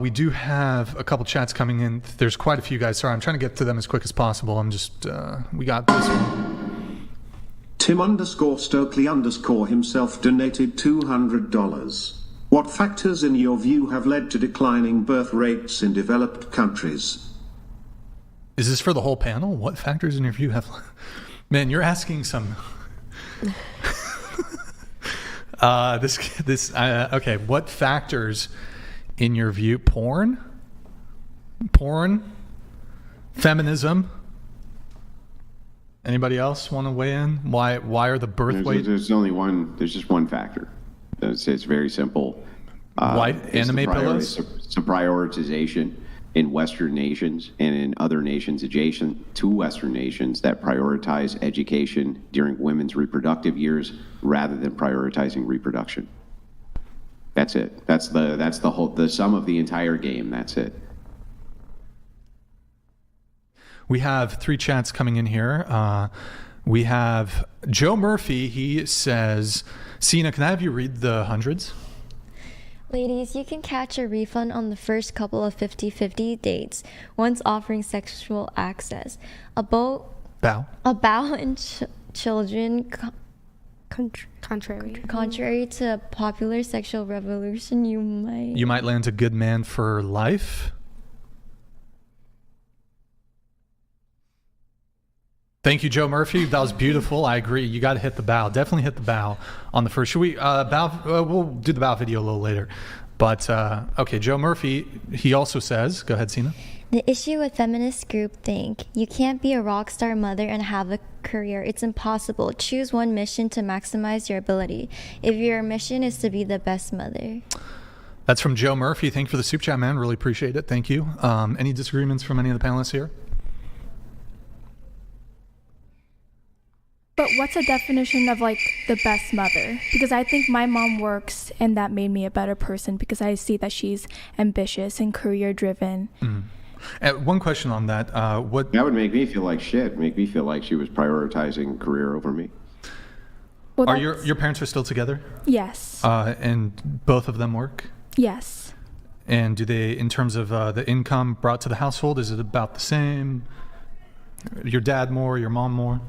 We do have a couple chats coming in. There's quite a few guys. Sorry, I'm trying to get to them as quick as possible. I'm just, we got this one. Tim_Stokely_ himself donated $200. What factors in your view have led to declining birth rates in developed countries? Is this for the whole panel? What factors in your view have... Man, you're asking some... Okay, what factors... in your view, porn, feminism. Anybody else want to weigh in? Why are the birth weight? There's only one. There's just one factor. It's very simple. White anime pillows. It's a prioritization in Western nations and in other nations adjacent to Western nations that prioritize education during women's reproductive years rather than prioritizing reproduction. That's it. That's the sum of the entire game. That's it. We have 3 chats coming in here. We have Joe Murphy. He says, Sina, can I have you read the hundreds? Ladies, you can catch a refund on the first couple of 50-50 dates once offering sexual access. A bow and children... Contrary to a popular sexual revolution, you might land a good man for life. Thank you, Joe Murphy. That was beautiful. I agree. You got to hit the bow. Definitely hit the bow on the first. Should we bow? We'll do the bow video a little later. But okay, Joe Murphy. He also says, "Go ahead, Sina." The issue with feminist groupthink, you can't be a rock star mother and have a career. It's impossible. Choose one mission to maximize your ability. If your mission is to be the best mother. That's from Joe Murphy. Thank you for the soup chat, man. Really appreciate it. Thank you. Any disagreements from any of the panelists here? But what's a definition of like the best mother? Because I think my mom works and that made me a better person because I see that she's ambitious and career driven. Mm. One question on that. What that would make me feel like shit. Make me feel like she was prioritizing career over me. Well, are your parents are still together? Yes. And both of them work? Yes. And do they, in terms of the income brought to the household, is it about the same? Your dad more, your mom more?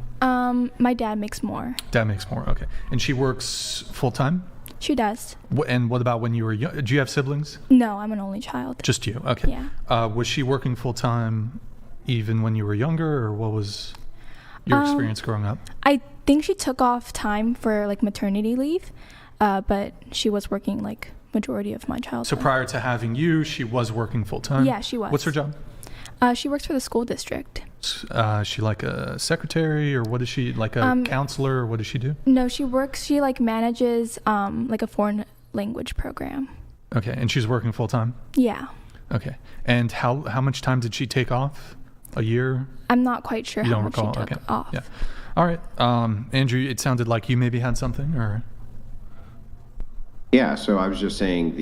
My dad makes more. Dad makes more, okay. And she works full-time? She does. And what about when you were young? Do you have siblings? No, I'm an only child. Just you, okay. Yeah. Was she working full-time even when you were younger, or what was your experience growing up? I think she took off time for like maternity leave, but she was working like majority of my childhood. So prior to having you, she was working full-time? Yeah, she was. What's her job? She works for the school district. She like a secretary, or what is she, like a counselor, or what does she do? No, she like manages like a foreign language program. Okay, and she's working full time? Yeah. Okay, and how much time did she take off? A year? I'm not quite sure how much she took off. Yeah. All right, Andrew, it sounded like you maybe had something, or? Yeah, so I was just saying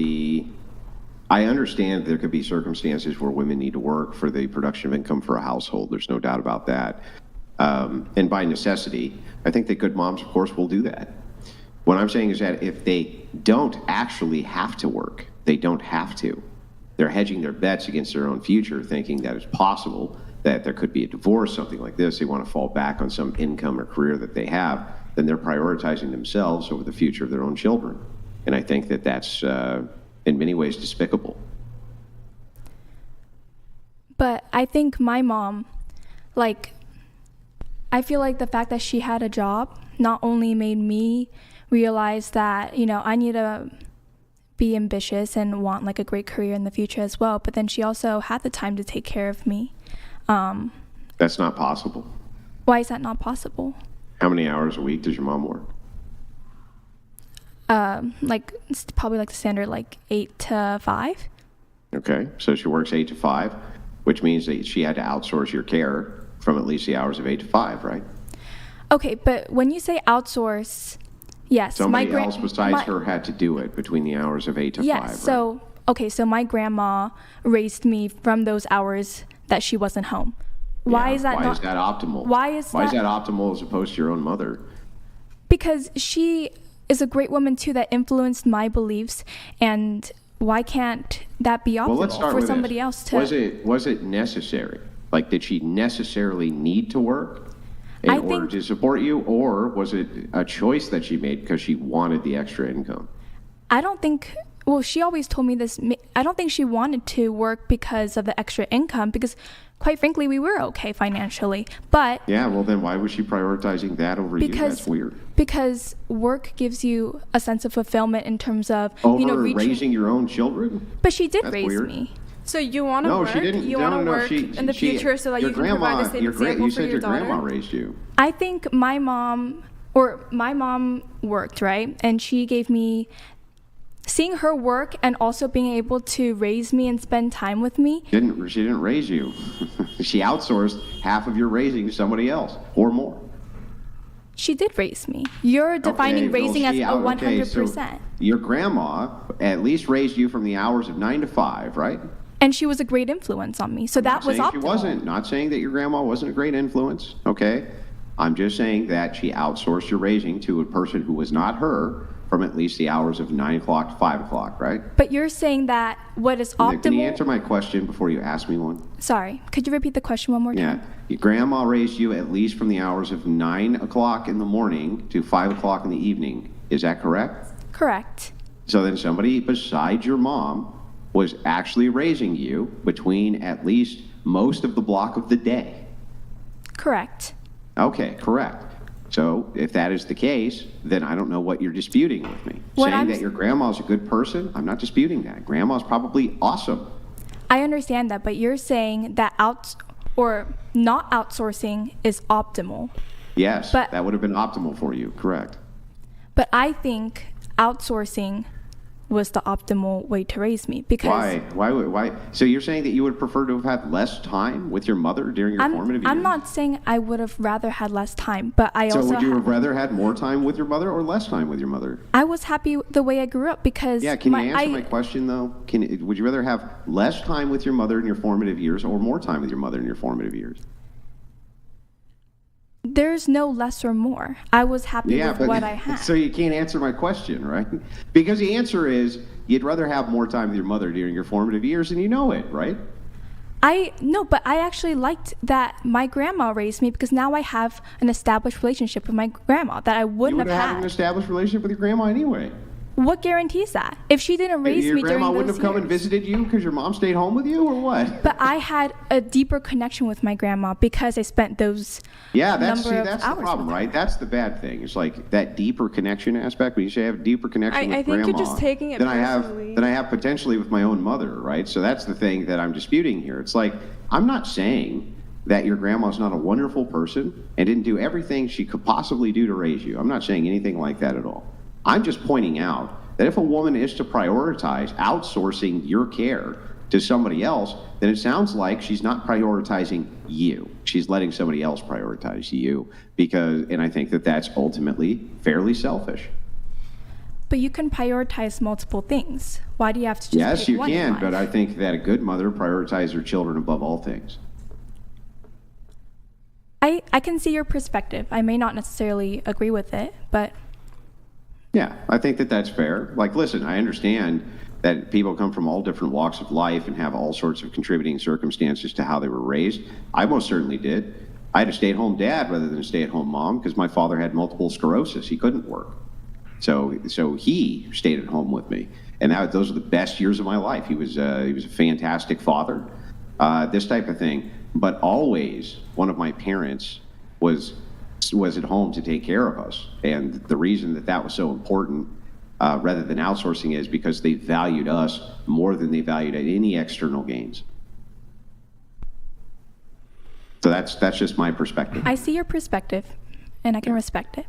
I understand there could be circumstances where women need to work for the production of income for a household. There's no doubt about that. And by necessity, I think that good moms, of course, will do that. What I'm saying is that if they don't actually have to work, they don't have to. They're hedging their bets against their own future, thinking that it's possible that there could be a divorce, something like this. They want to fall back on some income or career that they have. Then they're prioritizing themselves over the future of their own children. And I think that that's... in many ways despicable. But I think my mom, like, I feel like the fact that she had a job not only made me realize that, you know, I need to be ambitious and want like a great career in the future as well, but then she also had the time to take care of me. That's not possible. Why is that not possible? How many hours a week does your mom work? Like it's probably like the standard like 8 to 5. Okay, so she works 8 to 5, which means that she had to outsource your care from at least the hours of 8 to 5, right? Okay, but when you say outsource, yes. Somebody else besides her had to do it between the hours of 8 to 5, right? So, okay, so my grandma raised me from those hours that she wasn't home. Why is that optimal? Why is that optimal as opposed to your own mother? Because she is a great woman too that influenced my beliefs and why can't that be optimal for somebody else to? Was it necessary? Like, did she necessarily need to work in order to support you, or was it a choice that she made because she wanted the extra income? I don't think. Well, she always told me this. I don't think she wanted to work because of the extra income, because quite frankly, we were okay financially. But yeah, well, then why was she prioritizing that over you? That's weird. Because work gives you a sense of fulfillment in terms of raising your own children. But she did raise me. So you want to work? She didn't. You want to work in the future so that you can provide the same example for your daughter? You said your grandma raised you. I think my mom worked, right? And she gave me, seeing her work and also being able to raise me and spend time with me. She didn't raise you. She outsourced half of your raising to somebody else or more. She did raise me. You're defining raising as a 100%. So your grandma at least raised you from the hours of 9 to 5, right? And she was a great influence on me. So that was optimal. She wasn't. Not saying that your grandma wasn't a great influence, okay? I'm just saying that she outsourced your raising to a person who was not her from at least the hours of 9 o'clock to 5 o'clock, right? But you're saying that what is optimal... Can you answer my question before you ask me one? Sorry. Could you repeat the question one more time? Yeah. Your grandma raised you at least from the hours of 9 o'clock in the morning to 5 o'clock in the evening. Is that correct? Correct. So then somebody besides your mom was actually raising you between at least most of the block of the day. Correct. Okay, correct. So if that is the case, then I don't know what you're disputing with me. Saying that your grandma's a good person, I'm not disputing that. Grandma's probably awesome. I understand that, but you're saying that not outsourcing is optimal. Yes, that would have been optimal for you, correct. But I think outsourcing was the optimal way to raise me, because... Why? So you're saying that you would prefer to have had less time with your mother during your formative years? I'm not saying I would have rather had less time, but So would you have rather had more time with your mother or less time with your mother? I was happy the way I grew up, because... Yeah, can you answer my question, though? Would you rather have less time with your mother in your formative years or more time with your mother in your formative years? There's no less or more. I was happy with what I had. So you can't answer my question, right? Because the answer is you'd rather have more time with your mother during your formative years, and you know it, right? But I actually liked that my grandma raised me, because now I have an established relationship with my grandma that I wouldn't have had. You would have had an established relationship with your grandma anyway. What guarantees that? If she didn't raise me during those years... Your grandma wouldn't have come and visited you because your mom stayed home with you, or what? But I had a deeper connection with my grandma because I spent those that's the problem, right? That's the bad thing. It's like that deeper connection aspect. When you say I have a deeper connection with grandma... I think you're just taking it personally. Than I have potentially with my own mother, right? So that's the thing that I'm disputing here. It's like, I'm not saying that your grandma's not a wonderful person and didn't do everything she could possibly do to raise you. I'm not saying anything like that at all. I'm just pointing out that if a woman is to prioritize outsourcing your care to somebody else, then it sounds like she's not prioritizing you. She's letting somebody else prioritize you, and I think that that's ultimately fairly selfish. But you can prioritize multiple things. Why do you have to just pick one? Yes, you can, but I think that a good mother prioritizes her children above all things. I can see your perspective. I may not necessarily agree with it, but... Yeah, I think that that's fair. Like, listen, I understand that people come from all different walks of life and have all sorts of contributing circumstances to how they were raised. I most certainly did. I had a stay-at-home dad rather than a stay-at-home mom because my father had multiple sclerosis. He couldn't work. So he stayed at home with me. And those are the best years of my life. He was a fantastic father, this type of thing. But always one of my parents was at home to take care of us. And the reason that was so important, rather than outsourcing, is because they valued us more than they valued any external gains. So that's just my perspective. I see your perspective, and I can respect it.